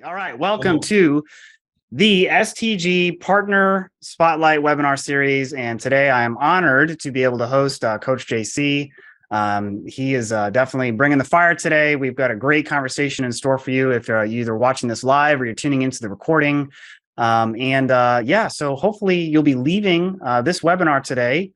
All right, welcome to the STG Partner Spotlight webinar series. And today I am honored to be able to host Coach JC. He is definitely bringing the fire today. We've got a great conversation in store for you if you're either watching this live or you're tuning into the recording. So hopefully you'll be leaving this webinar today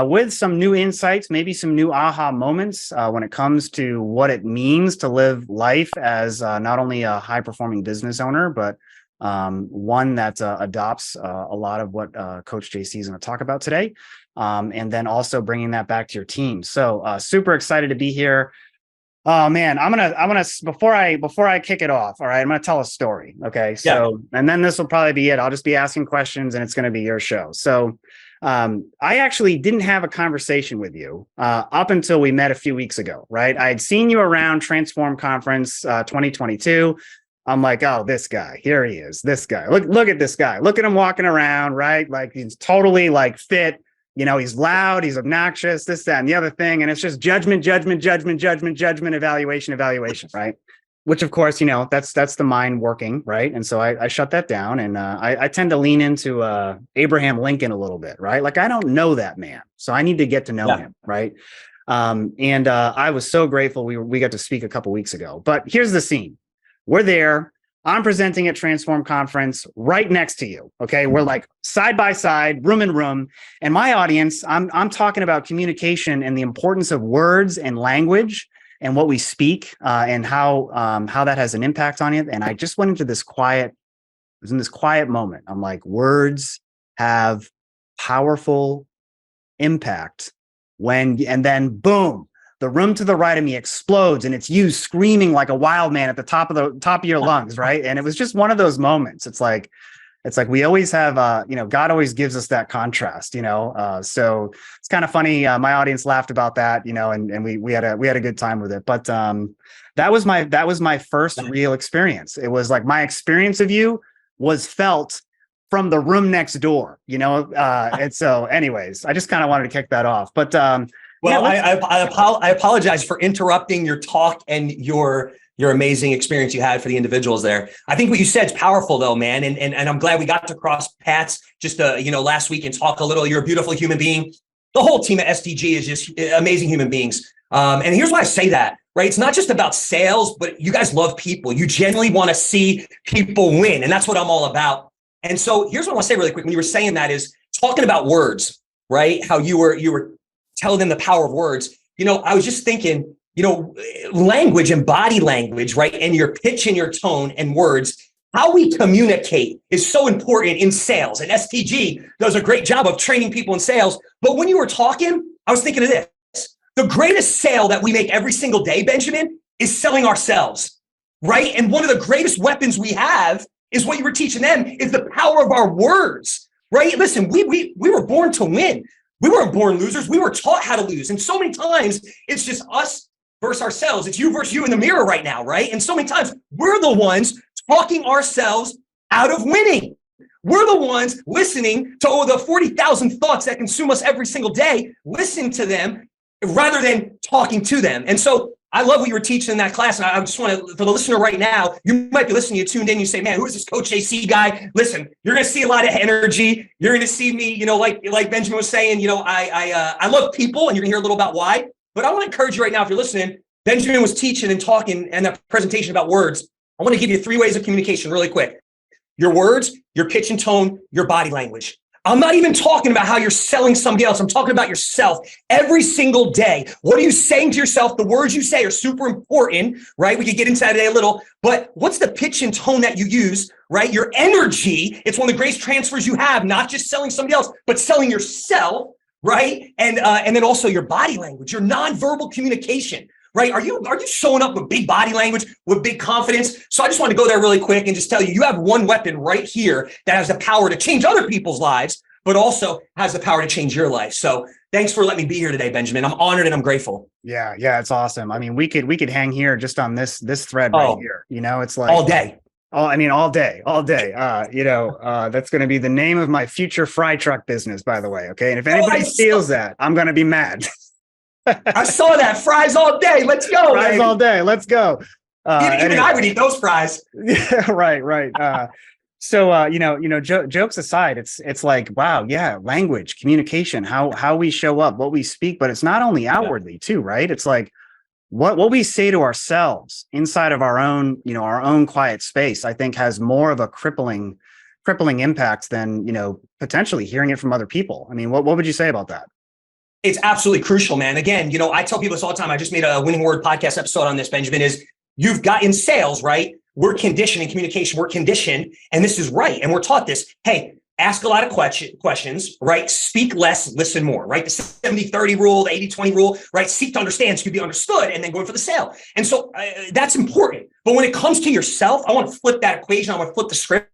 with some new insights, maybe some new aha moments when it comes to what it means to live life as not only a high-performing business owner, but one that adopts a lot of what Coach JC is going to talk about today, and then also bringing that back to your team. So super excited to be here. Oh man, I'm gonna before I kick it off. All right, I'm gonna tell a story. Okay, so and then this will probably be it. I'll just be asking questions, and it's going to be your show. So. I actually didn't have a conversation with you up until we met a few weeks ago, right? I had seen you around Transform Conference 2022. I'm like, oh, this guy, here he is. This guy, look at this guy. Look at him walking around, right? Like he's totally like fit. You know, he's loud, he's obnoxious, this, that, and the other thing. And it's just judgment, evaluation, right? Which, of course, you know, that's the mind working, right? And so I shut that down, and I tend to lean into Abraham Lincoln a little bit, right? Like I don't know that man, so I need to get to know him, right? I was so grateful we got to speak a couple weeks ago. But here's the scene: we're there. I'm presenting at Transform Conference right next to you. Okay, we're like side by side, room in room, and my audience. I'm talking about communication and the importance of words and language, and what we speak, and how that has an impact on it. And I just went into this quiet moment. I'm like, words have powerful impact and then boom, the room to the right of me explodes, and it's you screaming like a wild man at the top of your lungs, right? And it was just one of those moments. It's like we always have, God always gives us that contrast, so it's kind of funny. My audience laughed about that, and we had a good time with it. But that was my first real experience. It was like my experience of you was felt from the room next door, and so anyways, I just kind of wanted to kick that off. But I apologize for interrupting your talk and your amazing experience you had for the individuals there. I think what you said is powerful though, man. And I'm glad we got to cross paths just, last week and talk a little. You're a beautiful human being. The whole team at STG is just amazing human beings. And here's why I say that, right? It's not just about sales, but you guys love people. You genuinely want to see people win. And that's what I'm all about. And so here's what I want to say really quick. When you were saying that is talking about words, right? How you were telling them the power of words. I was just thinking, language and body language, right? And your pitch and your tone and words, how we communicate is so important in sales. And STG does a great job of training people in sales. But when you were talking, I was thinking of this. The greatest sale that we make every single day, Benjamin, is selling ourselves, right? And one of the greatest weapons we have is what you were teaching them is the power of our words, right? Listen, we were born to win. We weren't born losers. We were taught how to lose. And so many times it's just us versus ourselves. It's you versus you in the mirror right now, right? And so many times we're the ones talking ourselves out of winning. We're the ones listening to the 40,000 thoughts that consume us every single day, listen to them rather than talking to them. And so I love what you were teaching in that class. And I just want to, for the listener right now, you might be listening, you tuned in, you say, man, who is this Coach JC guy? Listen, you're going to see a lot of energy. You're going to see me, like Benjamin was saying, I love people, and you're going to hear a little about why. But I want to encourage you right now, if you're listening, Benjamin was teaching and talking and that presentation about words. I want to give you 3 ways of communication really quick. Your words, your pitch and tone, your body language. I'm not even talking about how you're selling somebody else. I'm talking about yourself every single day. What are you saying to yourself? The words you say are super important, right? We could get into that today a little, but what's the pitch and tone that you use, right? Your energy, it's one of the greatest transfers you have, not just selling somebody else, but selling yourself, right? And then also your body language, your nonverbal communication, right? Are you showing up with big body language, with big confidence? So I just want to go there really quick and just tell you, you have one weapon right here that has the power to change other people's lives, but also has the power to change your life. So thanks for letting me be here today, Benjamin. I'm honored and I'm grateful. Yeah, it's awesome. I mean, we could hang here just on this thread right here. It's like all day. All day. That's going to be the name of my future fry truck business, by the way. Okay. And if anybody steals that, I'm going to be mad. I saw that. Fries all day. Let's go. Fries all day. Let's go. Even I would eat those fries. Yeah, right. Jokes aside, it's like, wow, yeah, language, communication, how we show up, what we speak, but it's not only outwardly too, right? It's like what we say to ourselves inside of our own quiet space, I think has more of a crippling impact than, potentially hearing it from other people. I mean, what would you say about that? It's absolutely crucial, man. Again, I tell people this all the time. I just made a Winning Word podcast episode on this, Benjamin, is you've got in sales, right? We're conditioned in communication. We're conditioned, and this is right. And we're taught this. Hey, ask a lot of questions, right? Speak less, listen more, right? The 70-30 rule, the 80-20 rule, right? Seek to understand so you can be understood and then going for the sale. And so that's important. But when it comes to yourself, I want to flip that equation. I want to flip the script.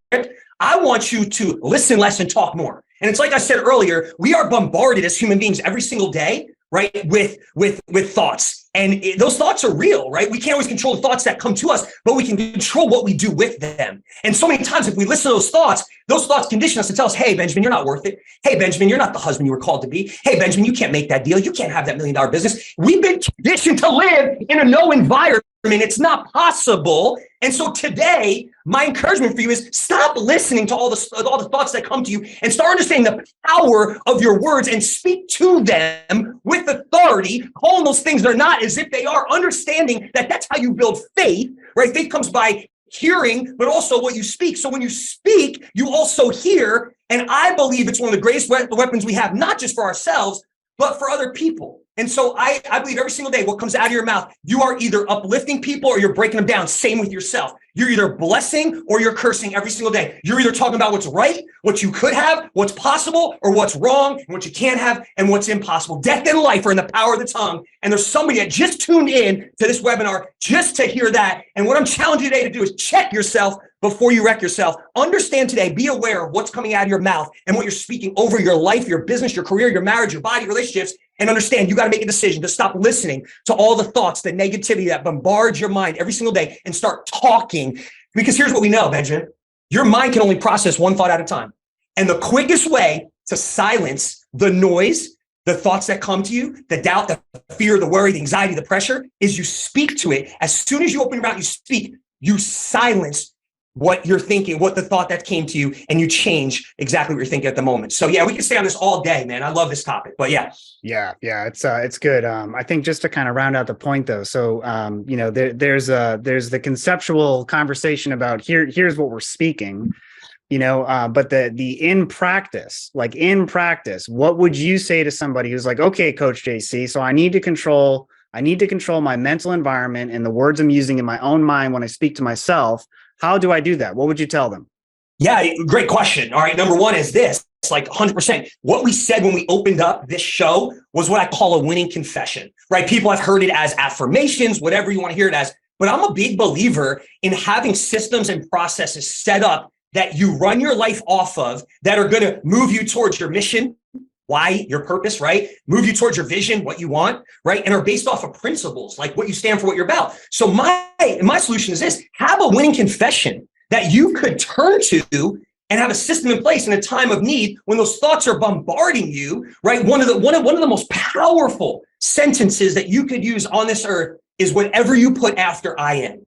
I want you to listen less and talk more. And it's like I said earlier, we are bombarded as human beings every single day, right? With thoughts. And those thoughts are real, right? We can't always control the thoughts that come to us, but we can control what we do with them. And so many times, if we listen to those thoughts condition us to tell us, hey, Benjamin, you're not worth it. Hey, Benjamin, you're not the husband you were called to be. Hey, Benjamin, you can't make that deal. You can't have that $1 million business. We've been conditioned to live in a no environment. It's not possible. And so today, my encouragement for you is stop listening to all the thoughts that come to you and start understanding the power of your words and speak to them with authority, calling those things they're not as if they are, understanding that that's how you build faith, right? Faith comes by hearing, but also what you speak. So when you speak, you also hear. And I believe it's one of the greatest weapons we have, not just for ourselves, but for other people. And so I believe every single day, what comes out of your mouth, you are either uplifting people or you're breaking them down. Same with yourself. You're either blessing or you're cursing every single day. You're either talking about what's right, what you could have, what's possible, or what's wrong, and what you can't have, and what's impossible. Death and life are in the power of the tongue. And there's somebody that just tuned in to this webinar just to hear that. And what I'm challenging you today to do is check yourself before you wreck yourself. Understand today, be aware of what's coming out of your mouth and what you're speaking over your life, your business, your career, your marriage, your body, relationships. And understand you got to make a decision to stop listening to all the thoughts, the negativity that bombards your mind every single day and start talking. Because here's what we know, Benjamin. Your mind can only process one thought at a time. And the quickest way to silence the noise, the thoughts that come to you, the doubt, the fear, the worry, the anxiety, the pressure, is you speak to it. As soon as you open your mouth, you speak, you silence what you're thinking, what the thought that came to you, and you change exactly what you're thinking at the moment. So yeah, we can stay on this all day, man. I love this topic, but yeah, it's good. I think just to kind of round out the point though. So, there's the conceptual conversation about here's what we're speaking, but the in practice, what would you say to somebody who's like, okay, Coach JC, so I need to control my mental environment and the words I'm using in my own mind when I speak to myself. How do I do that? What would you tell them? Yeah, great question. All right. Number one is this. It's like 100%. What we said when we opened up this show was what I call a winning confession, right? People have heard it as affirmations, whatever you want to hear it as. But I'm a big believer in having systems and processes set up that you run your life off of that are going to move you towards your mission, why, your purpose, right? Move you towards your vision, what you want, right? And are based off of principles, like what you stand for, what you're about. So my solution is this: have a winning confession that you could turn to and have a system in place in a time of need when those thoughts are bombarding you, right? One of the most powerful sentences that you could use on this earth is whatever you put after I am.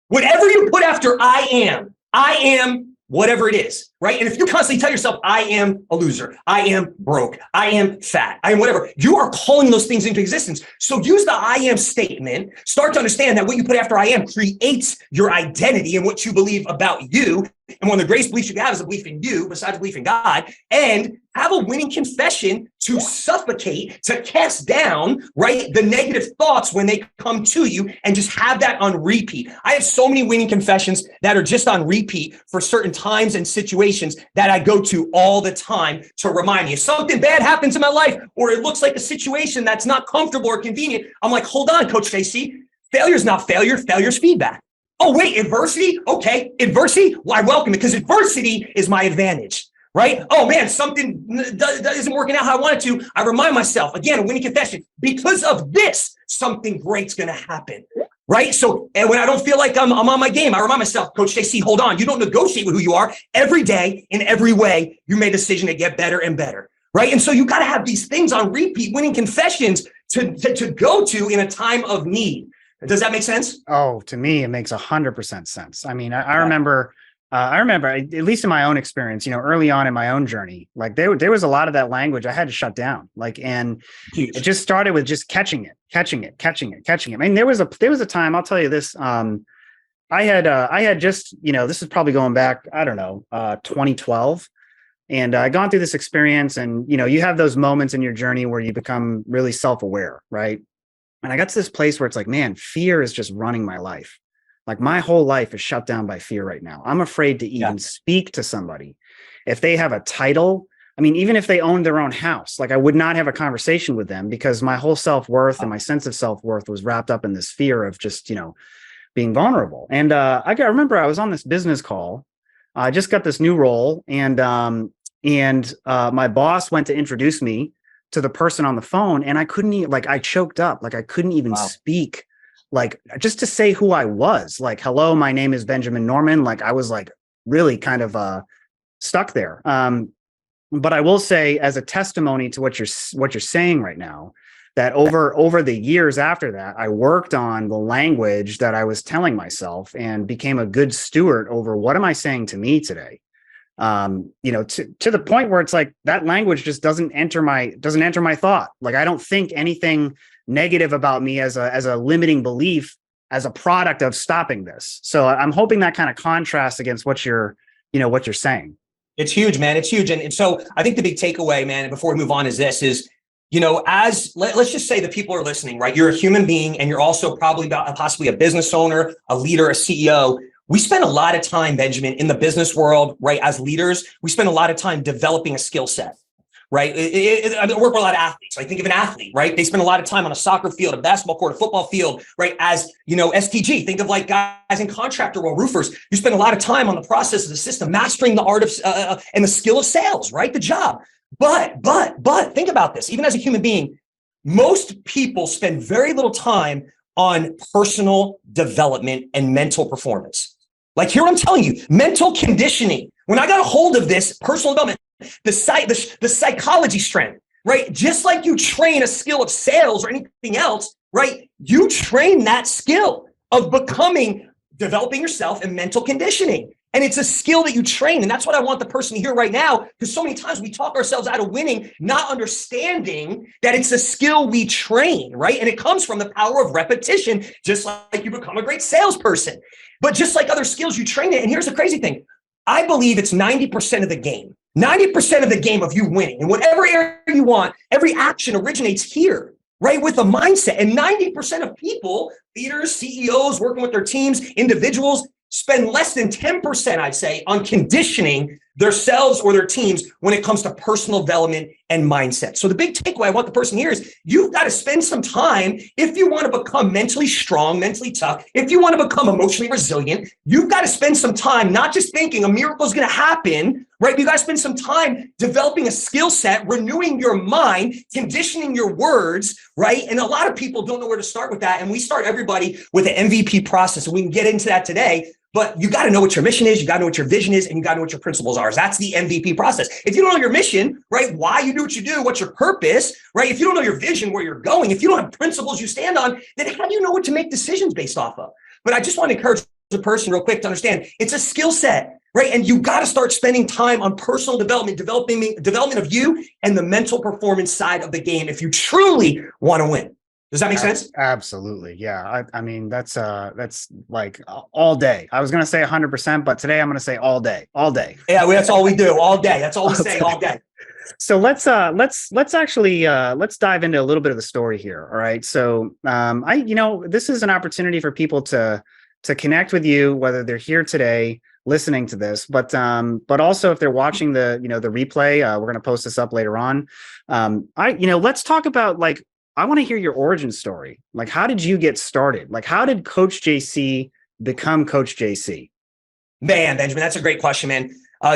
Whatever you put after I am whatever it is, right? And if you constantly tell yourself, I am a loser, I am broke, I am fat, I am whatever, you are calling those things into existence. So use the I am statement, start to understand that what you put after I am creates your identity and what you believe about you. And one of the greatest beliefs you can have is a belief in you, besides a belief in God, and have a winning confession to suffocate, to cast down, right, the negative thoughts when they come to you, and just have that on repeat. I have so many winning confessions that are just on repeat for certain times and situations that I go to all the time to remind me. If something bad happens in my life, or it looks like a situation that's not comfortable or convenient, I'm like, hold on, Coach JC, failure is not failure, failure is feedback. Oh, wait, adversity? Okay, adversity? Well, I welcome it because adversity is my advantage, right? Oh, man, something isn't working out how I want it to. I remind myself, again, a winning confession, because of this, something great's going to happen, right? So and when I don't feel like I'm on my game, I remind myself, Coach JC, hold on. You don't negotiate with who you are. Every day, in every way, you made a decision to get better and better, right? And so you got to have these things on repeat, winning confessions to go to in a time of need. Does that make sense? Oh, to me, it makes 100% sense. I mean, I remember, at least in my own experience, early on in my own journey, like there was a lot of that language I had to shut down. Like, and Huge. it just started with just catching it. I mean, there was a time, I'll tell you this. I had just, this is probably going back, I don't know, 2012. And I gone through this experience, and, you have those moments in your journey where you become really self-aware, right? And I got to this place where it's like, man, fear is just running my life. Like my whole life is shut down by fear right now. I'm afraid to even speak to somebody. If they have a title, I mean, even if they owned their own house, like I would not have a conversation with them because my whole self-worth and my sense of self-worth was wrapped up in this fear of just, being vulnerable. And I remember I was on this business call. I just got this new role, and my boss went to introduce me to the person on the phone, and I couldn't even, like, I choked up, like I couldn't even speak, like just to say who I was, like, hello, my name is Benjamin Norman. Like I was like really kind of stuck there. But I will say, as a testimony to what you're saying right now, that over the years after that, I worked on the language that I was telling myself and became a good steward over what am I saying to me today. To the point where it's like that language just doesn't enter my thought. Like I don't think anything negative about me as a limiting belief as a product of stopping this. So I'm hoping that kind of contrasts against what you're saying. It's huge, man. It's huge. And so I think the big takeaway, man, and before we move on let's just say the people are listening, right? You're a human being, and you're also probably possibly a business owner, a leader, a CEO. We spend a lot of time, Benjamin, in the business world, right? As leaders, we spend a lot of time developing a skill set, right? I work with a lot of athletes. I think of an athlete, right? They spend a lot of time on a soccer field, a basketball court, a football field, right? As, STG, think of like guys in contractor or roofers. You spend a lot of time on the process of the system, mastering the art of and the skill of sales, right? The job. But think about this. Even as a human being, most people spend very little time on personal development and mental performance. Like here, I'm telling you, mental conditioning. When I got a hold of this personal development, the psychology strength, right? Just like you train a skill of sales or anything else, right? You train that skill of developing yourself and mental conditioning. And it's a skill that you train. And that's what I want the person to hear right now, because so many times we talk ourselves out of winning, not understanding that it's a skill we train, right? And it comes from the power of repetition, just like you become a great salesperson. But just like other skills, you train it. And here's the crazy thing. I believe it's 90% of the game. 90% of the game of you winning. And whatever area you want, every action originates here, right? With a mindset. And 90% of people, leaders, CEOs, working with their teams, individuals, spend less than 10%, I'd say, on conditioning themselves or their teams when it comes to personal development and mindset. So the big takeaway I want the person here is you've got to spend some time if you want to become mentally strong, mentally tough, if you want to become emotionally resilient, you've got to spend some time not just thinking a miracle is going to happen, right? You got to spend some time developing a skill set, renewing your mind, conditioning your words, right? And a lot of people don't know where to start with that. And we start everybody with an MVP process, and we can get into that today. But you got to know what your mission is, you got to know what your vision is, and you got to know what your principles are. That's the MVP process. If you don't know your mission, right, why you do what you do, what's your purpose, right? If you don't know your vision, where you're going, if you don't have principles you stand on, then how do you know what to make decisions based off of? But I just want to encourage the person real quick to understand it's a skill set, right? And you got to start spending time on personal development of you and the mental performance side of the game if you truly want to win. Does that make sense? Absolutely. Yeah. I mean, that's like all day. I was going to say 100%, but today I'm going to say all day. Yeah. That's all we do all day. That's all we say all day. So let's actually let's dive into a little bit of the story here. All right. So this is an opportunity for people to connect with you, whether they're here today listening to this, but also if they're watching the replay, we're going to post this up later on. Let's talk about, like, I want to hear your origin story. Like, how did you get started? Like, how did Coach JC become Coach JC? Man, Benjamin, that's a great question, man.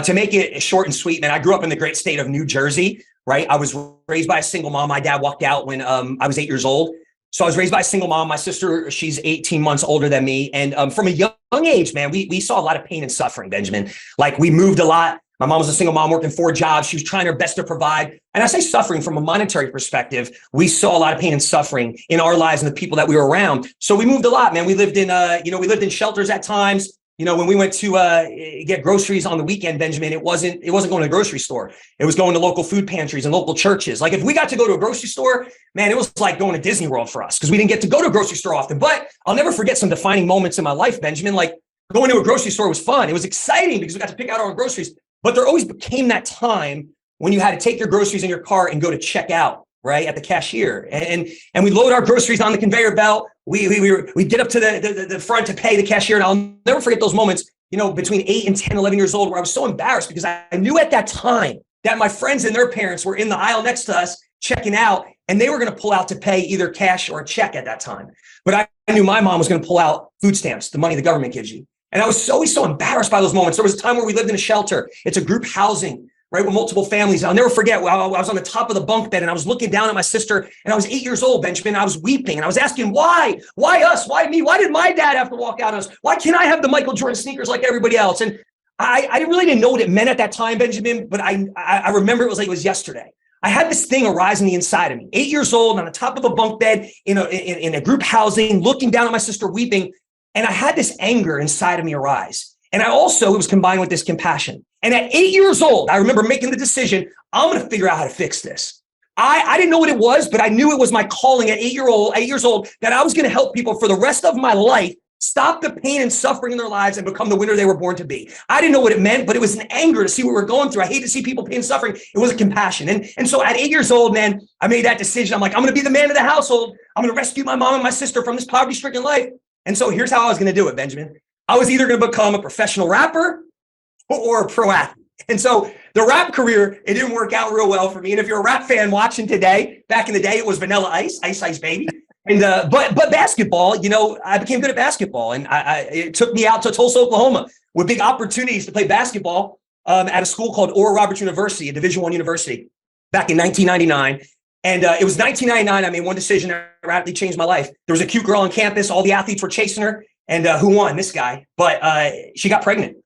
To make it short and sweet, man, I grew up in the great state of New Jersey, right? I was raised by a single mom. My dad walked out when I was 8 years old. So I was raised by a single mom. My sister, she's 18 months older than me. And from a young age, man, we saw a lot of pain and suffering, Benjamin. Like, we moved a lot. My mom was a single mom working 4 jobs. She was trying her best to provide. And I say suffering from a monetary perspective. We saw a lot of pain and suffering in our lives and the people that we were around. So we moved a lot, man. We lived in, we lived in shelters at times. When we went to get groceries on the weekend, Benjamin, it wasn't going to the grocery store. It was going to local food pantries and local churches. Like if we got to go to a grocery store, man, it was like going to Disney World for us because we didn't get to go to a grocery store often. But I'll never forget some defining moments in my life, Benjamin. Like going to a grocery store was fun. It was exciting because we got to pick out our own groceries. But there always became that time when you had to take your groceries in your car and go to check out, right, at the cashier. And we load our groceries on the conveyor belt. We get up to the front to pay the cashier. And I'll never forget those moments, between 8 and 10, 11 years old, where I was so embarrassed because I knew at that time that my friends and their parents were in the aisle next to us checking out, and they were going to pull out to pay either cash or a check at that time. But I knew my mom was going to pull out food stamps, the money the government gives you. And I was always so embarrassed by those moments. There was a time where we lived in a shelter. It's a group housing, right, with multiple families. I'll never forget, I was on the top of the bunk bed and I was looking down at my sister, and I was 8 years old, Benjamin. I was weeping and I was asking, why? Why us? Why me? Why did my dad have to walk out on us? Why can't I have the Michael Jordan sneakers like everybody else? And I really didn't know what it meant at that time, Benjamin, but I remember it was like it was yesterday. I had this thing arise on the inside of me, 8 years old on the top of a bunk bed in a group housing, looking down at my sister weeping. And I had this anger inside of me arise. And it was combined with this compassion. And at 8 years old, I remember making the decision, I'm going to figure out how to fix this. I didn't know what it was, but I knew it was my calling at 8 years old, that I was going to help people for the rest of my life stop the pain and suffering in their lives and become the winner they were born to be. I didn't know what it meant, but it was an anger to see what we were going through. I hate to see people pain and suffering. It was a compassion. And so at 8 years old, man, I made that decision. I'm like, I'm going to be the man of the household. I'm going to rescue my mom and my sister from this poverty-stricken life. And so here's how I was going to do it, Benjamin. I was either going to become a professional rapper or a pro athlete. And so the rap career, it didn't work out real well for me. And if you're a rap fan watching today, back in the day, it was Vanilla Ice, Ice Ice Baby. And but basketball, I became good at basketball. And it took me out to Tulsa, Oklahoma, with big opportunities to play basketball at a school called Oral Roberts University, a Division I university, back in 1999. And it was 1999. I made one decision that radically changed my life. There was a cute girl on campus. All the athletes were chasing her. And who won? This guy. But she got pregnant.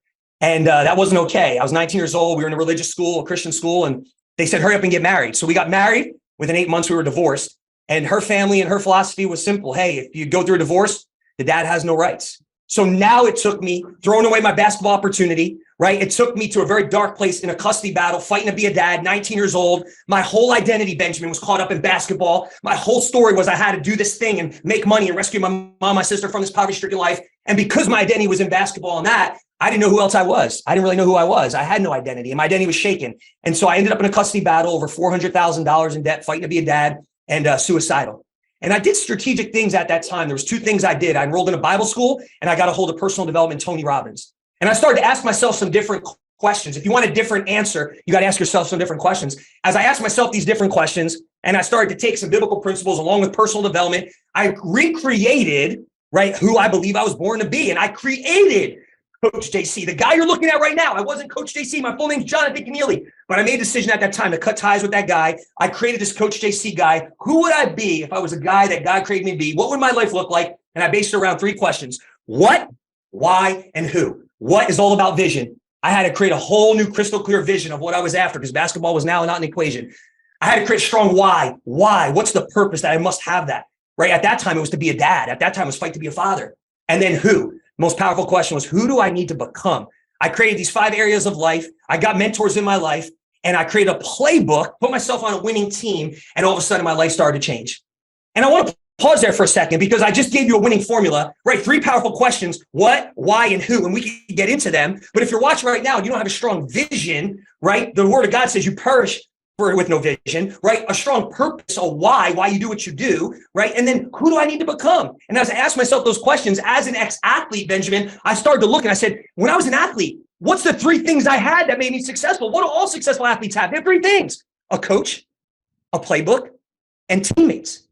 And that wasn't okay. I was 19 years old. We were in a religious school, a Christian school. And they said, hurry up and get married. So we got married. Within 8 months, we were divorced. And her family and her philosophy was simple. Hey, if you go through a divorce, the dad has no rights. So now it took me throwing away my basketball opportunity, right? It took me to a very dark place in a custody battle, fighting to be a dad, 19 years old. My whole identity, Benjamin, was caught up in basketball. My whole story was I had to do this thing and make money and rescue my mom, my sister from this poverty-stricken life. And because my identity was in basketball and that, I didn't know who else I was. I didn't really know who I was. I had no identity and my identity was shaken. And so I ended up in a custody battle, over $400,000 in debt, fighting to be a dad, and suicidal. And I did strategic things at that time. There was 2 things I did. I enrolled in a Bible school and I got a hold of personal development, Tony Robbins. And I started to ask myself some different questions. If you want a different answer, you got to ask yourself some different questions. As I asked myself these different questions and I started to take some biblical principles along with personal development, I recreated, right, who I believe I was born to be. And I created Coach JC, the guy you're looking at right now. I wasn't Coach JC. My full name's Jonathan Keneally, but I made a decision at that time to cut ties with that guy. I created this Coach JC guy. Who would I be if I was a guy that God created me to be? What would my life look like? And I based it around 3 questions. What, why, and who? What is all about vision. I had to create a whole new crystal clear vision of what I was after because basketball was now not an equation. I had to create a strong why. Why? What's the purpose that I must have that? Right? At that time, it was to be a dad. At that time, it was fight to be a father. And then who? Most powerful question was, who do I need to become? I created these 5 areas of life. I got mentors in my life and I created a playbook, put myself on a winning team. And all of a sudden my life started to change. And I want to pause there for a second because I just gave you a winning formula, right? 3 powerful questions, what, why, and who, and we can get into them. But if you're watching right now, and you don't have a strong vision, right? The word of God says you perish with no vision, right? A strong purpose, a why you do what you do, right? And then who do I need to become? And as I asked myself those questions as an ex-athlete, Benjamin, I started to look and I said, when I was an athlete, what's the 3 things I had that made me successful? What do all successful athletes have? They have 3 things: a coach, a playbook, and teammates.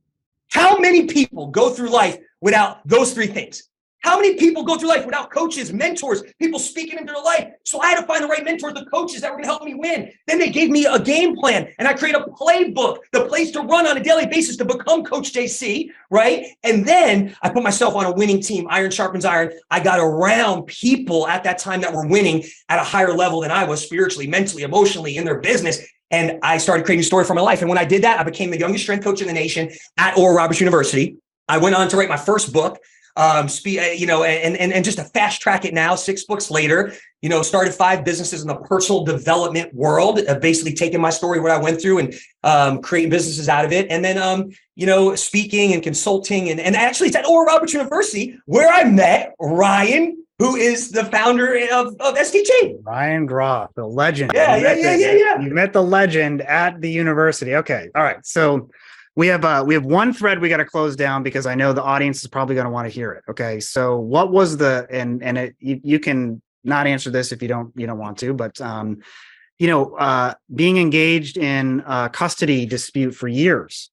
How many people go through life without those 3 things? How many people go through life without coaches, mentors, people speaking into their life? So I had to find the right mentors, the coaches that were going to help me win. Then they gave me a game plan, and I created a playbook, the place to run on a daily basis to become Coach JC, right? And then I put myself on a winning team. Iron sharpens iron. I got around people at that time that were winning at a higher level than I was spiritually, mentally, emotionally, in their business. And I started creating a story for my life. And when I did that, I became the youngest strength coach in the nation at Oral Roberts University. I went on to write my first book. And just to fast track it now, 6 books later, started 5 businesses in the personal development world, basically taking my story, what I went through, and creating businesses out of it. And then, speaking and consulting. And actually it's at Oral Roberts University where I met Ryan, who is the founder of STG. Ryan Groff, the legend. Yeah. You met the legend at the university. Okay. All right. So we have one thread we got to close down because I know the audience is probably going to want to hear it. Okay. So what was you can not answer this if you don't want to, but being engaged in a custody dispute for years.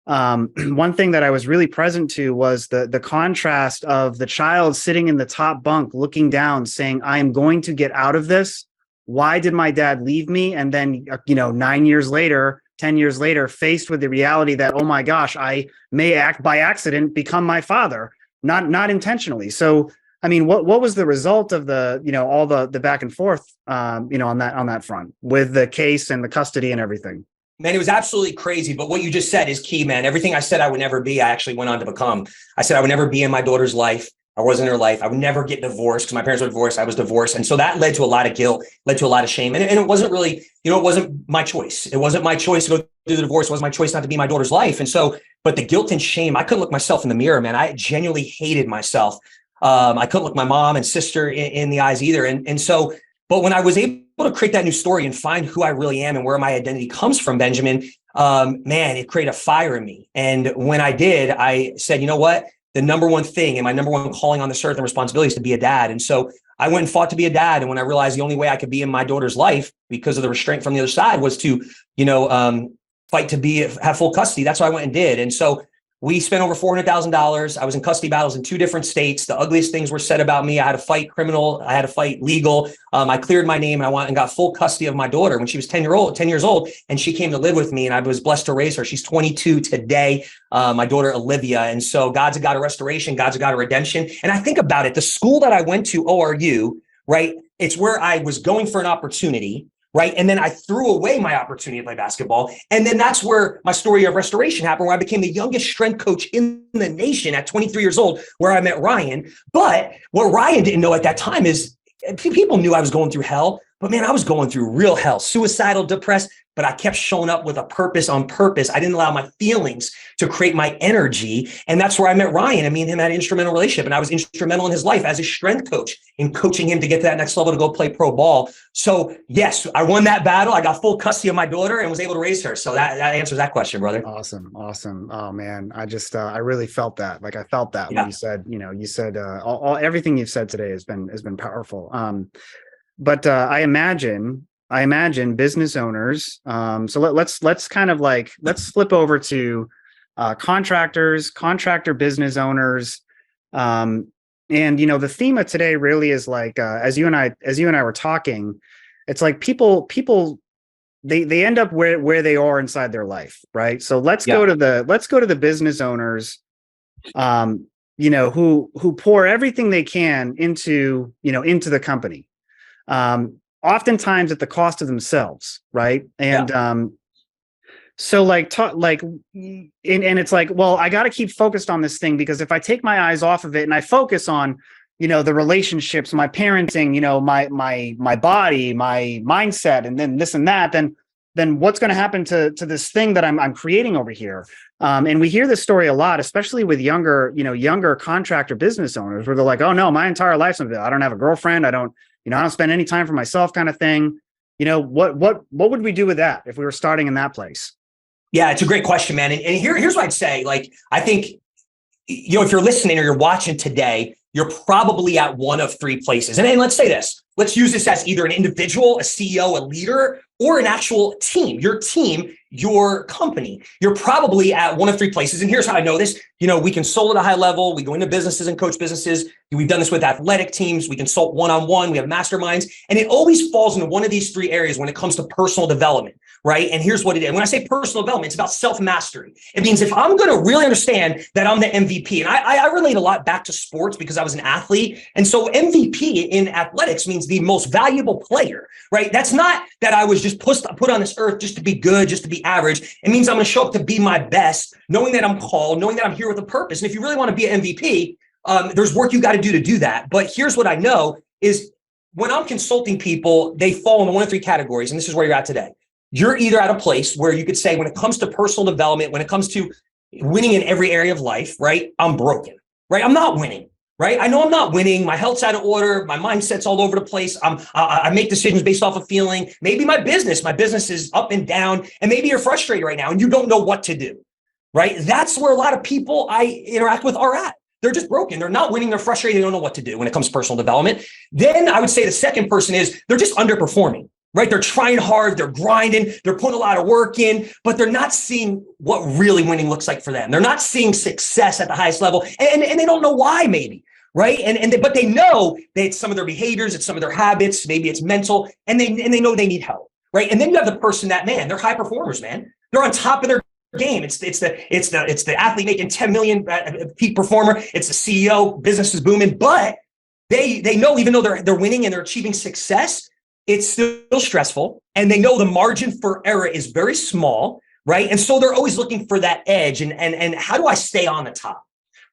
One thing that I was really present to was the contrast of the child sitting in the top bunk, looking down, saying, "I am going to get out of this. Why did my dad leave me?" And then, 9 years later, 10 years later, faced with the reality that, oh my gosh, I may by accident become my father, not intentionally. So, I mean, what was the result of all the back and forth, on that front with the case and the custody and everything? Man, it was absolutely crazy. But what you just said is key, man. Everything I said I would never be, I actually went on to become. I said I would never be in my daughter's life. I wasn't in her life. I would never get divorced because my parents were divorced. I was divorced. And so that led to a lot of guilt, led to a lot of shame. And it wasn't really, it wasn't my choice. It wasn't my choice to go through the divorce. It wasn't my choice not to be my daughter's life. And so, but the guilt and shame, I couldn't look myself in the mirror, man. I genuinely hated myself. I couldn't look my mom and sister in the eyes either. And so, but when I was able to create that new story and find who I really am and where my identity comes from, Benjamin, man, it created a fire in me. And when I did, I said, you know what? The number one thing and my number one calling on this earth and responsibility is to be a dad. And so I went and fought to be a dad. And when I realized the only way I could be in my daughter's life because of the restraint from the other side was to, fight to have full custody. That's what I went and did. And so we spent over $400,000. I was in custody battles in 2 different states. The ugliest things were said about me. I had to fight criminal. I had to fight legal. I cleared my name and I went and got full custody of my daughter when she was 10 years old. And she came to live with me and I was blessed to raise her. She's 22 today, my daughter, Olivia. And so God's a God of restoration. God's a God of redemption. And I think about it, the school that I went to, ORU, right? It's where I was going for an opportunity. Right. And then I threw away my opportunity to play basketball. And then that's where my story of restoration happened, where I became the youngest strength coach in the nation at 23 years old, where I met Ryan. But what Ryan didn't know at that time is people knew I was going through hell, but man, I was going through real hell, suicidal, depressed, but I kept showing up with a purpose on purpose. I didn't allow my feelings to create my energy. And that's where I met Ryan. And me and him had an instrumental relationship. And I was instrumental in his life as a strength coach in coaching him to get to that next level to go play pro ball. So yes, I won that battle. I got full custody of my daughter and was able to raise her. So that answers that question, brother. Awesome. Oh man. I just, I really felt that. Like I felt that when you said, everything you've said today has been powerful. But I imagine business owners. So let's kind of let's flip over to contractors, contractor business owners. And the theme of today really is as you and I were talking, it's like people they end up where they are inside their life, right? So let's go to the business owners, who pour everything they can into the company. Oftentimes at the cost of themselves, right? And so and it's like, well, I got to keep focused on this thing because if I take my eyes off of it and I focus on, the relationships, my parenting, my body, my mindset, and then this and that, then what's going to happen to this thing that I'm creating over here? And we hear this story a lot, especially with younger contractor business owners, where they're like, oh no, my entire life's I don't have a girlfriend, I don't spend any time for myself, kind of thing. What would we do with that if we were starting in that place? Yeah, it's a great question, man. And here's what I'd say. I think, if you're listening or you're watching today, you're probably at one of 3 places. And let's say this. Let's use this as either an individual, a CEO, a leader, or an actual team. Your team your company, you're probably at one of three places. And here's how I know this. We consult at a high level. We go into businesses and coach businesses. We've done this with athletic teams. We consult one-on-one. We have masterminds. And it always falls into one of these three areas when it comes to personal development, right? And here's what it is. When I say personal development, it's about self-mastery. It means if I'm going to really understand that I'm the MVP, and I relate a lot back to sports because I was an athlete. And so MVP in athletics means the most valuable player, right? That's not that I was just put on this earth just to be good, just to be average. It means I'm going to show up to be my best, knowing that I'm called, knowing that I'm here with a purpose. And if you really want to be an MVP, there's work you got to do that. But here's what I know is when I'm consulting people, they fall into one of three categories. And this is where you're at today. You're either at a place where you could say, when it comes to personal development, when it comes to winning in every area of life, right? I'm broken, right? I'm not winning, right? I know I'm not winning. My health's out of order. My mindset's all over the place. I make decisions based off of feeling. Maybe my business is up and down, and maybe you're frustrated right now and you don't know what to do, right? That's where a lot of people I interact with are at. They're just broken. They're not winning. They're frustrated. They don't know what to do when it comes to personal development. Then I would say the second person is they're just underperforming. Right? They're trying hard, they're grinding, they're putting a lot of work in, but they're not seeing what really winning looks like for them. They're not seeing success at the highest level, and they don't know why, maybe, right? But they know that it's some of their behaviors, it's some of their habits, maybe it's mental, and they know they need help, right? And then you have the person they're high performers, man. They're on top of their game. It's the athlete making 10 million peak performer. It's the CEO, business is booming, but they know even though they're winning and they're achieving success, it's still stressful, and they know the margin for error is very small, right? And so they're always looking for that edge. And how do I stay on the top,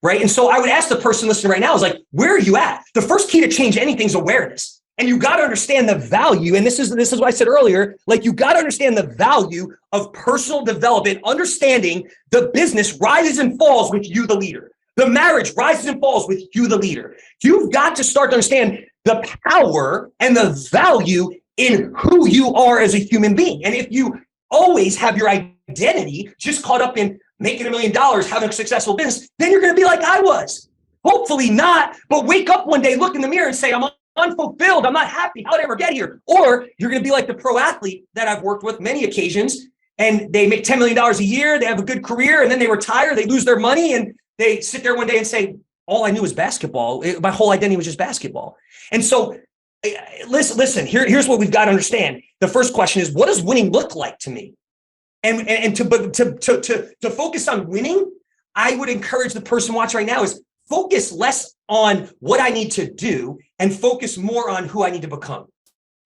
right? And so I would ask the person listening right now is like, where are you at? The first key to change anything is awareness. And you got to understand the value. And this is what I said earlier, like you got to understand the value of personal development, understanding the business rises and falls with you, the leader. The marriage rises and falls with you, the leader. You've got to start to understand the power and the value in who you are as a human being. And if you always have your identity just caught up in making $1 million, having a successful business, then you're going to be like I was. Hopefully not, but wake up one day, look in the mirror and say, I'm unfulfilled. I'm not happy. How did I ever get here? Or you're going to be like the pro athlete that I've worked with many occasions, and they make $10 million a year. They have a good career, and then they retire. They lose their money, and they sit there one day and say, all I knew was basketball. My whole identity was just basketball. And so listen, here's what we've got to understand. The first question is, what does winning look like to me? And to focus on winning, I would encourage the person watching right now is focus less on what I need to do and focus more on who I need to become.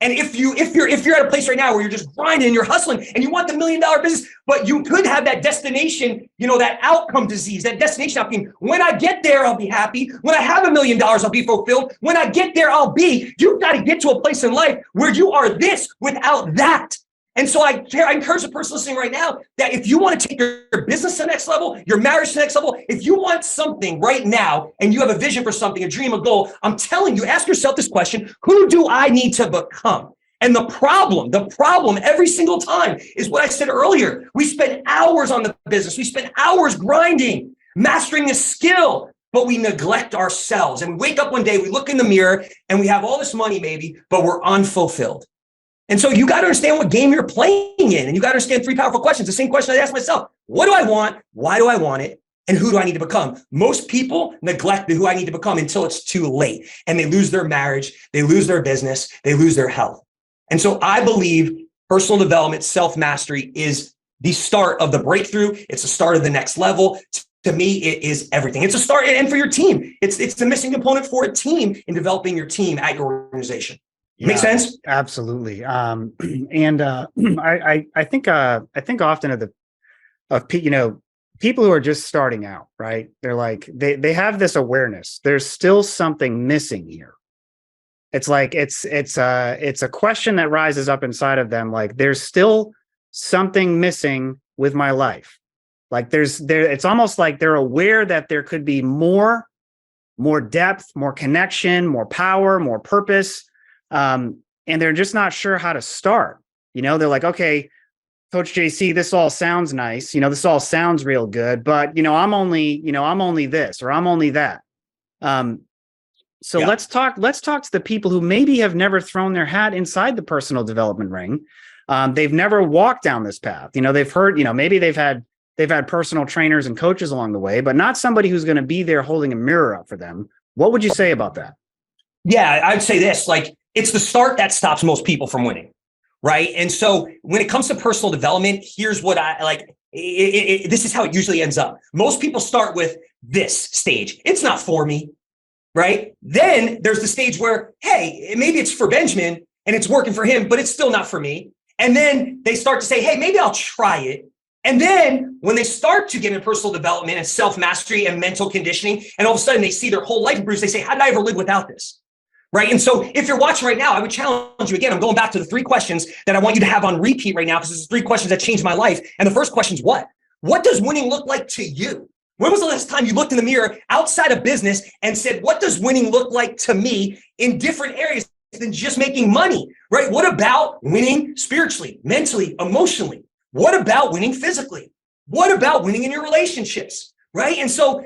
And if you're at a place right now where you're just grinding and you're hustling and you want the $1 million business, but you could have that destination, that outcome disease, that destination outcome. When I get there, I'll be happy. When I have $1 million, I'll be fulfilled. When I get there, you've got to get to a place in life where you are this without that. And so I encourage the person listening right now that if you want to take your business to the next level, your marriage to the next level, if you want something right now and you have a vision for something, a dream, a goal, I'm telling you, ask yourself this question: who do I need to become? And the problem every single time is what I said earlier. We spend hours on the business. We spend hours grinding, mastering a skill, but we neglect ourselves. And we wake up one day, we look in the mirror and we have all this money maybe, but we're unfulfilled. And so you got to understand what game you're playing in. And you got to understand three powerful questions. The same question I asked myself: what do I want? Why do I want it? And who do I need to become? Most people neglect who I need to become until it's too late. And they lose their marriage, they lose their business, they lose their health. And so I believe personal development, self-mastery is the start of the breakthrough. It's the start of the next level. To me, it is everything. It's a start. And for your team, it's the missing component for a team in developing your team at your organization. Yeah, make sense? Absolutely. I think often of people who are just starting out, right? They're like, they have this awareness. There's still something missing here. It's like, it's a question that rises up inside of them. Like, there's still something missing with my life. Like it's almost like they're aware that there could be more depth, more connection, more power, more purpose. And they're just not sure how to start. They're like, okay, Coach JC, this all sounds nice. This all sounds real good, but I'm only this, or I'm only that. So let's talk to the people who maybe have never thrown their hat inside the personal development ring, They've never walked down this path. They've heard, maybe they've had personal trainers and coaches along the way, but not somebody who's going to be there holding a mirror up for them. What would you say about that? Yeah, I'd say this, like, it's the start that stops most people from winning, right? And so when it comes to personal development, here's what I like. This is how it usually ends up. Most people start with this stage. It's not for me, right? Then there's the stage where, hey, maybe it's for Benjamin and it's working for him, but it's still not for me. And then they start to say, hey, maybe I'll try it. And then when they start to get into personal development and self-mastery and mental conditioning, and all of a sudden they see their whole life improves, they say, how did I ever live without this? Right. And so if you're watching right now, I would challenge you again. I'm going back to the 3 questions that I want you to have on repeat right now, because it's 3 questions that changed my life. And the first question is what? What does winning look like to you? When was the last time you looked in the mirror outside of business and said, what does winning look like to me in different areas than just making money? Right. What about winning spiritually, mentally, emotionally? What about winning physically? What about winning in your relationships? Right. And so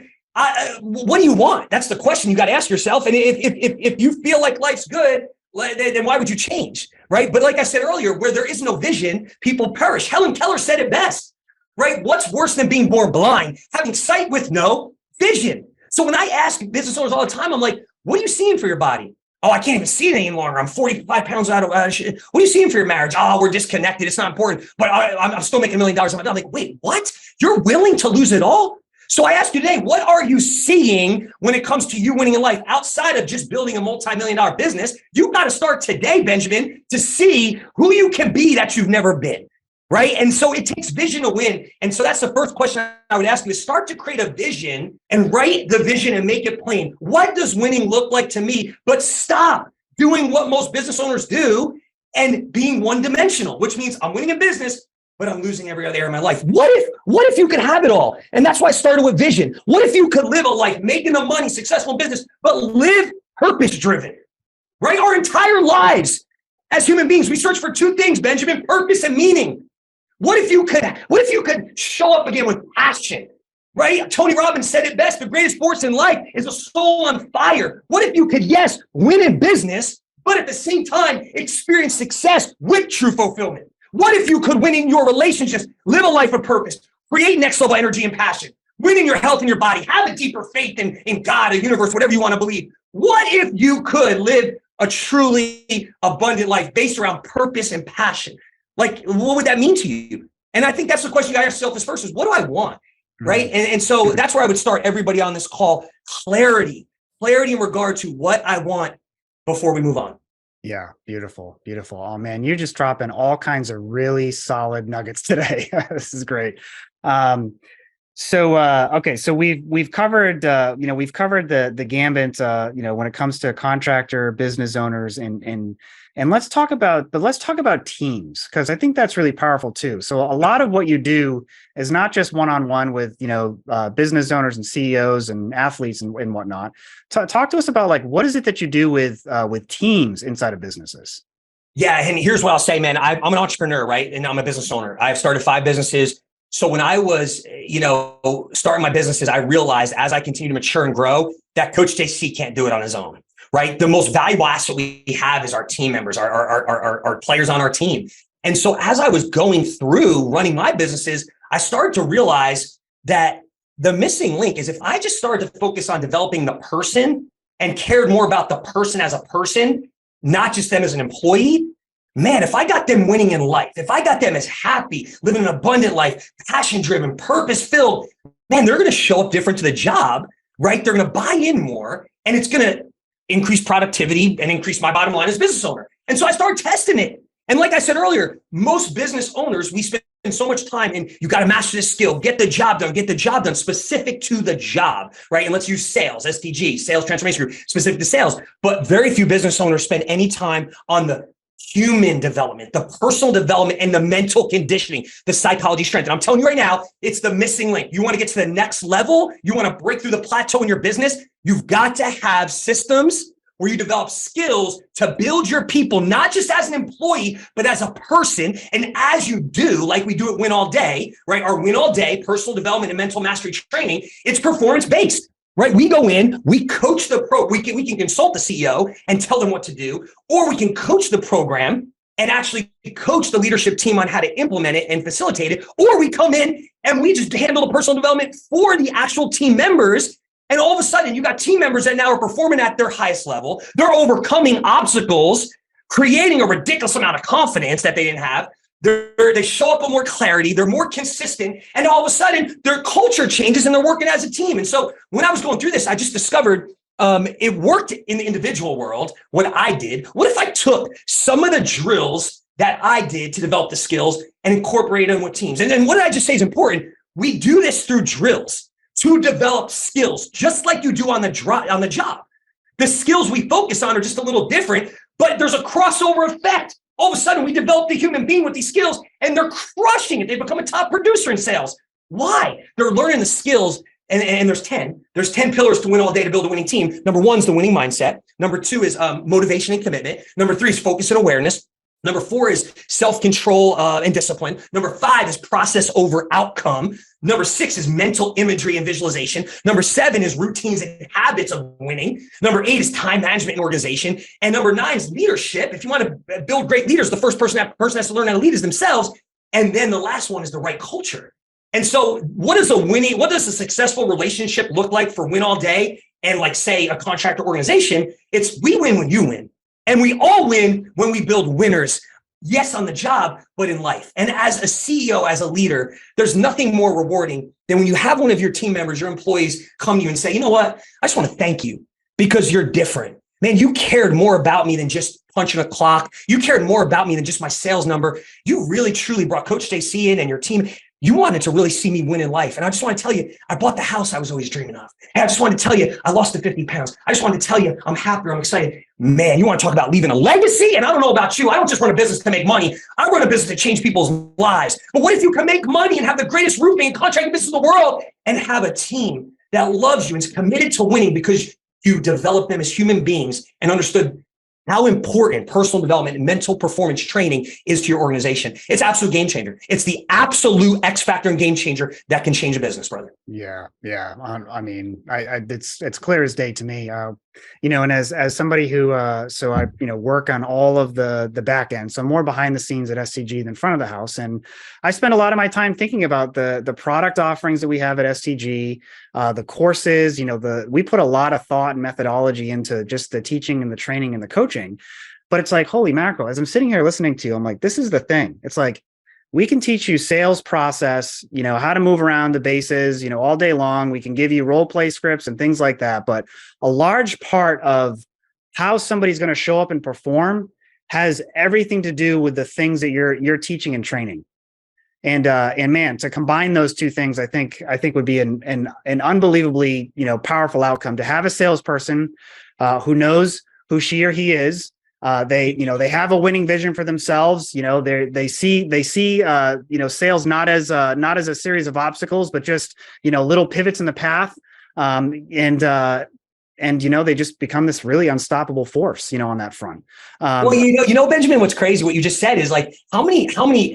what do you want? That's the question you got to ask yourself. And if you feel like life's good, then why would you change? Right. But like I said earlier, where there is no vision, people perish. Helen Keller said it best. Right. What's worse than being born blind? Having sight with no vision. So when I ask business owners all the time, I'm like, what are you seeing for your body? Oh, I can't even see it any longer. I'm 45 pounds out of shit. What are you seeing for your marriage? Oh, we're disconnected. It's not important, but I'm still making $1 million. I'm like, wait, what? You're willing to lose it all? So I ask you today, what are you seeing when it comes to you winning in life outside of just building a multi-million-dollar business? You got to start today, Benjamin, to see who you can be that you've never been. Right. And so it takes vision to win. And so that's the first question I would ask you is start to create a vision and write the vision and make it plain. What does winning look like to me? But stop doing what most business owners do and being one-dimensional, which means I'm winning in business, but I'm losing every other area of my life. What if you could have it all? And that's why I started with vision. What if you could live a life making the money, successful in business, but live purpose-driven, right? Our entire lives as human beings, we search for 2 things, Benjamin, purpose and meaning. What if you could show up again with passion, right? Tony Robbins said it best. The greatest force in life is a soul on fire. What if you could, yes, win in business, but at the same time, experience success with true fulfillment? What if you could win in your relationships, live a life of purpose, create next level energy and passion, win in your health and your body, have a deeper faith in God, a universe, whatever you want to believe? What if you could live a truly abundant life based around purpose and passion? Like, what would that mean to you? And I think that's the question you got to ask yourself is first is, what do I want? Right. And so that's where I would start everybody on this call. Clarity in regard to what I want before we move on. Yeah. Beautiful. Beautiful. Oh man, you're just dropping all kinds of really solid nuggets today. This is great. Okay. So we've covered, we've covered the gambit, when it comes to contractor business owners and let's talk about teams, because I think that's really powerful too. So a lot of what you do is not just one-on-one with, business owners and CEOs and athletes and whatnot. Talk to us about like, what is it that you do with teams inside of businesses? Yeah. And here's what I'll say, man, I'm an entrepreneur, right? And I'm a business owner. I've started 5 businesses. So when I was, starting my businesses, I realized as I continue to mature and grow that Coach JC can't do it on his own, right? The most valuable asset we have is our team members, our players on our team. And so as I was going through running my businesses, I started to realize that the missing link is if I just started to focus on developing the person and cared more about the person as a person, not just them as an employee, man, if I got them winning in life, if I got them as happy, living an abundant life, passion-driven, purpose-filled, man, they're going to show up different to the job, right? They're going to buy in more, and it's going to increase productivity and increase my bottom line as a business owner. And so I started testing it. And like I said earlier, most business owners, we spend so much time in, you got to master this skill, get the job done specific to the job, right? And let's use sales, STG, sales transformation group, specific to sales. But very few business owners spend any time on the human development, the personal development, and the mental conditioning, the psychology strength. And I'm telling you right now, it's the missing link. You want to get to the next level. You want to break through the plateau in your business. You've got to have systems where you develop skills to build your people, not just as an employee, but as a person. And as you do, like we do at Win All Day, right? Our Win All Day personal development and mental mastery training, it's performance-based. Right? We go in, we coach the we can consult the CEO and tell them what to do, or we can coach the program and actually coach the leadership team on how to implement it and facilitate it. Or we come in and we just handle the personal development for the actual team members. And all of a sudden, you got team members that now are performing at their highest level. They're overcoming obstacles, creating a ridiculous amount of confidence that they didn't have. They show up with more clarity. They're more consistent. And all of a sudden, their culture changes and they're working as a team. And so when I was going through this, I just discovered it worked in the individual world, what I did. What if I took some of the drills that I did to develop the skills and incorporate them with teams? And then what did I just say is important? We do this through drills to develop skills, just like you do on the job. The skills we focus on are just a little different, but there's a crossover effect. All of a sudden, we develop the human being with these skills and they're crushing it. They become a top producer in sales. Why? They're learning the skills. And there's 10. There's 10 pillars to win all day to build a winning team. Number 1 is the winning mindset. Number 2 is motivation and commitment. Number 3 is focus and awareness. Number 4 is self-control and discipline. Number 5 is process over outcome. Number 6 is mental imagery and visualization. Number 7 is routines and habits of winning. Number 8 is time management and organization. And number 9 is leadership. If you want to build great leaders, the first person has to learn how to lead is themselves. And then the last one is the right culture. And so what does a successful relationship look like for Win All Day and like say a contractor organization? It's we win when you win. And we all win when we build winners. Yes, on the job, but in life. And as a CEO, as a leader, there's nothing more rewarding than when you have one of your team members, your employees come to you and say, you know what? I just want to thank you because you're different. Man, you cared more about me than just punching a clock. You cared more about me than just my sales number. You really, truly brought Coach JC in and your team. You wanted to really see me win in life. And I just want to tell you, I bought the house I was always dreaming of. And I just wanted to tell you, I lost the 50 pounds. I just wanted to tell you, I'm happier. I'm excited. Man, you want to talk about leaving a legacy? And I don't know about you. I don't just run a business to make money. I run a business to change people's lives. But what if you can make money and have the greatest roofing and contracting business in the world and have a team that loves you and is committed to winning because you developed them as human beings and understood how important personal development and mental performance training is to your organization? It's absolute game changer. It's the absolute X factor and game changer that can change a business, brother. Yeah. I mean, it's clear as day to me. And as somebody who, so I, work on all of the back end, so I'm more behind the scenes at SCG than front of the house. And I spend a lot of my time thinking about the product offerings that we have at SCG, the courses, we put a lot of thought and methodology into just the teaching and the training and the coaching, but it's like, holy mackerel, as I'm sitting here listening to you, I'm like, this is the thing. It's like, we can teach you sales process, how to move around the bases, all day long. We can give you role play scripts and things like that. But a large part of how somebody's going to show up and perform has everything to do with the things that you're teaching and training. And man, to combine those two things, I think would be an unbelievably, powerful outcome to have a salesperson who knows who she or he is. They have a winning vision for themselves. They see sales not as a series of obstacles, but just, little pivots in the path. And they just become this really unstoppable force, on that front. Well, Benjamin, what's crazy, what you just said is like, how many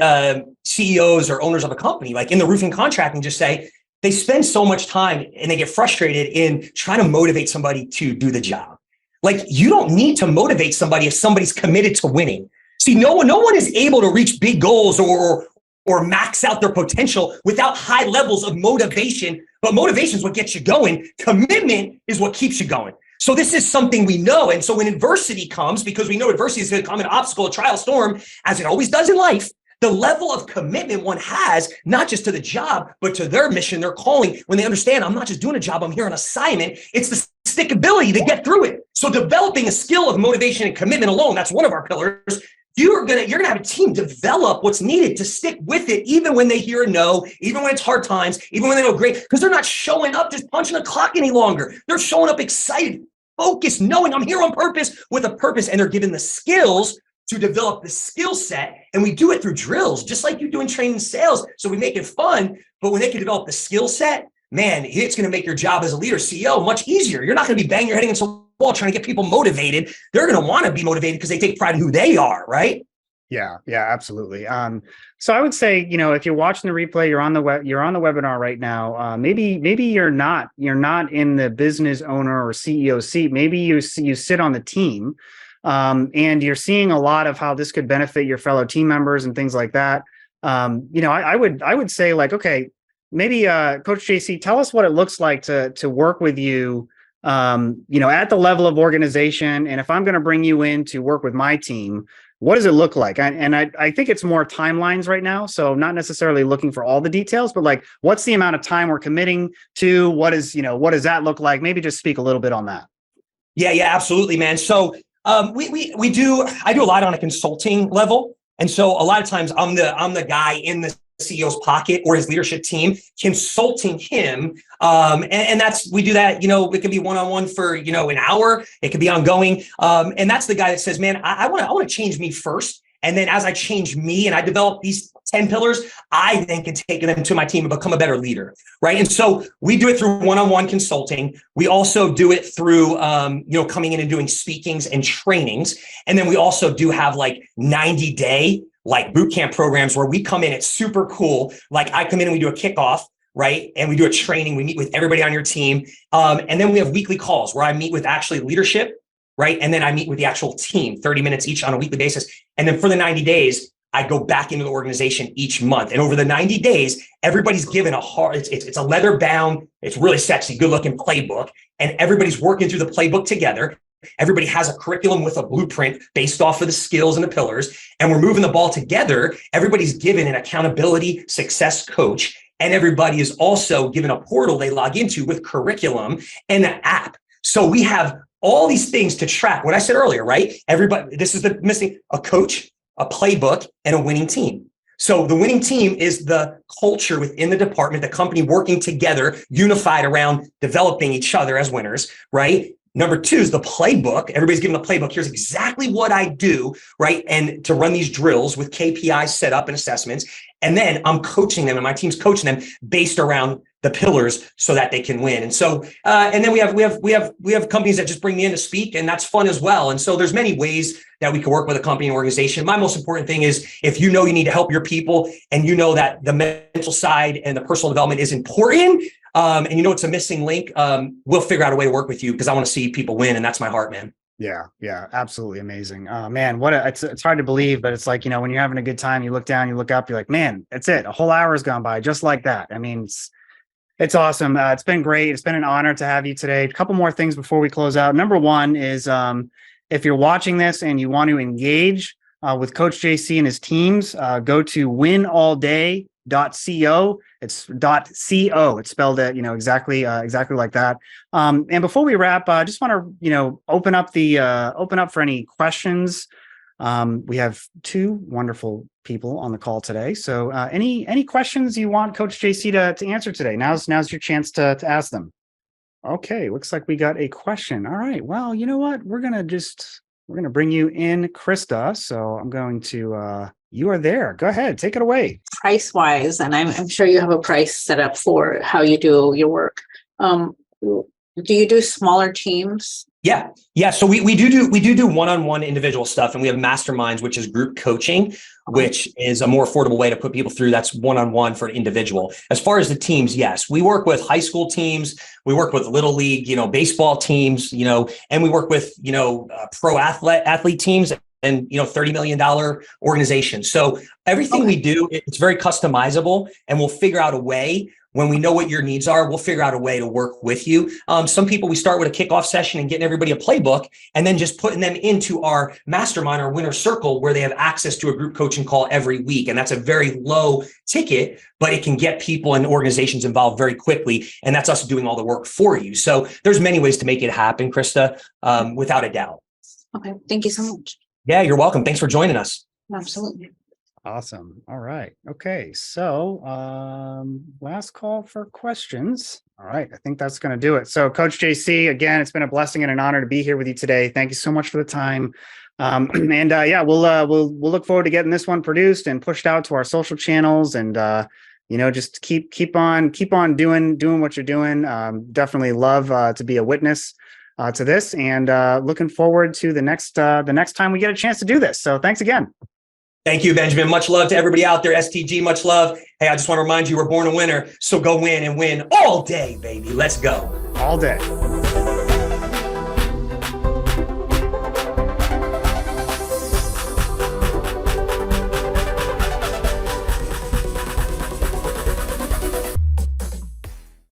CEOs or owners of a company, like in the roofing contracting, just say they spend so much time and they get frustrated in trying to motivate somebody to do the job. Like, you don't need to motivate somebody if somebody's committed to winning. See, no one is able to reach big goals or max out their potential without high levels of motivation. But motivation is what gets you going. Commitment is what keeps you going. So this is something we know. And so when adversity comes, because we know adversity is going to come, an obstacle, a trial, storm, as it always does in life, the level of commitment one has, not just to the job, but to their mission, their calling, when they understand, I'm not just doing a job, I'm here on assignment. It's the stickability to get through it. So developing a skill of motivation and commitment alone, that's one of our pillars. You're gonna have a team develop what's needed to stick with it, even when they hear a no, even when it's hard times, even when they go great, because they're not showing up just punching a clock any longer. They're showing up excited, focused, knowing I'm here on purpose with a purpose, and they're given the skills to develop the skill set. And we do it through drills, just like you do in training sales. So we make it fun, but when they can develop the skill set, man, it's going to make your job as a leader, CEO, much easier. You're not going to be banging your head against the wall trying to get people motivated. They're going to want to be motivated because they take pride in who they are, right? Yeah, absolutely. So I would say, if you're watching the replay, you're on the webinar right now. Maybe you're not in the business owner or CEO seat. Maybe you sit on the team. and you're seeing a lot of how this could benefit your fellow team members and things like that. I would say like, okay, maybe Coach JC, tell us what it looks like to work with you, at the level of organization. And if I'm going to bring you in to work with my team, what does it look like? I think it's more timelines right now. So not necessarily looking for all the details, but like, what's the amount of time we're committing to? What does that look like? Maybe just speak a little bit on that. Yeah, absolutely, man. So I do a lot on a consulting level. And so a lot of times I'm the guy in the CEO's pocket or his leadership team consulting him. And we do that, it could be one-on-one for, an hour. It could be ongoing. And that's the guy that says, man, I want to change me first. And then as I change me and I develop these 10 pillars, I then can take them to my team and become a better leader. Right. And so we do it through one-on-one consulting. We also do it through, coming in and doing speakings and trainings. And then we also do have like 90-day like boot camp programs where we come in. It's super cool. Like I come in and we do a kickoff, right? And we do a training. We meet with everybody on your team. And then we have weekly calls where I meet with actually leadership, right? And then I meet with the actual team, 30 minutes each on a weekly basis. And then for the 90 days, I go back into the organization each month. And over the 90 days, everybody's given it's a leather bound, it's really sexy, good looking playbook. And everybody's working through the playbook together. Everybody has a curriculum with a blueprint based off of the skills and the pillars. And we're moving the ball together. Everybody's given an accountability success coach. And everybody is also given a portal they log into with curriculum and an app. So we have all these things to track. What I said earlier, right? Everybody, this is the missing a coach, a playbook, and a winning team. So the winning team is the culture within the department, the company working together, unified around developing each other as winners, right? Number two is the playbook. Everybody's given the playbook. Here's exactly what I do, right? And to run these drills with KPIs set up and assessments. And then I'm coaching them and my team's coaching them based around the pillars so that they can win. And so, and then we have companies that just bring me in to speak, and that's fun as well. And so there's many ways that we can work with a company and organization. My most important thing is if you need to help your people and you know that the mental side and the personal development is important, and it's a missing link, we'll figure out a way to work with you because I want to see people win. And that's my heart, man. Yeah, absolutely amazing. Man, it's hard to believe, but it's like, when you're having a good time, you look down, you look up, you're like, man, that's it. A whole hour has gone by just like that. I mean, it's awesome. It's been great. It's been an honor to have you today. A couple more things before we close out. Number one is if you're watching this and you want to engage with Coach JC and his teams, go to winallday.co. It's .co. It's spelled exactly like that. And before we wrap, I just want to open up for any questions. We have two wonderful people on the call today. So any questions you want Coach JC to answer today? Now's your chance to ask them. Okay, looks like we got a question. All right. Well, you know what? We're gonna bring you in, Krista. So I'm going to you are there. Go ahead, take it away. Price wise, and I'm sure you have a price set up for how you do your work. Do you do smaller teams? Yeah. So we do one-on-one individual stuff, and we have masterminds, which is group coaching, which is a more affordable way to put people through. That's one-on-one for an individual. As far as the teams, yes, we work with high school teams, we work with little league, baseball teams, and we work with pro athlete teams and $30 million organizations. So everything we do, it's very customizable, and we'll figure out a way. When we know what your needs are, we'll figure out a way to work with you. Some people, we start with a kickoff session and getting everybody a playbook and then just putting them into our mastermind or winner circle where they have access to a group coaching call every week. And that's a very low ticket, but it can get people and organizations involved very quickly. And that's us doing all the work for you. So there's many ways to make it happen, Krista, without a doubt. Okay. Thank you so much. Yeah, you're welcome. Thanks for joining us. Absolutely. Awesome. All right. Okay. So last call for questions. All right. I think that's going to do it. So Coach JC, again, it's been a blessing and an honor to be here with you today. Thank you so much for the time. We'll look forward to getting this one produced and pushed out to our social channels, and just keep on doing what you're doing. Definitely love to be a witness to this, and looking forward to the next time we get a chance to do this. So thanks again. Thank you, Benjamin. Much love to everybody out there. STG, much love. Hey, I just want to remind you, we're born a winner. So go win and win all day, baby. Let's go. All day.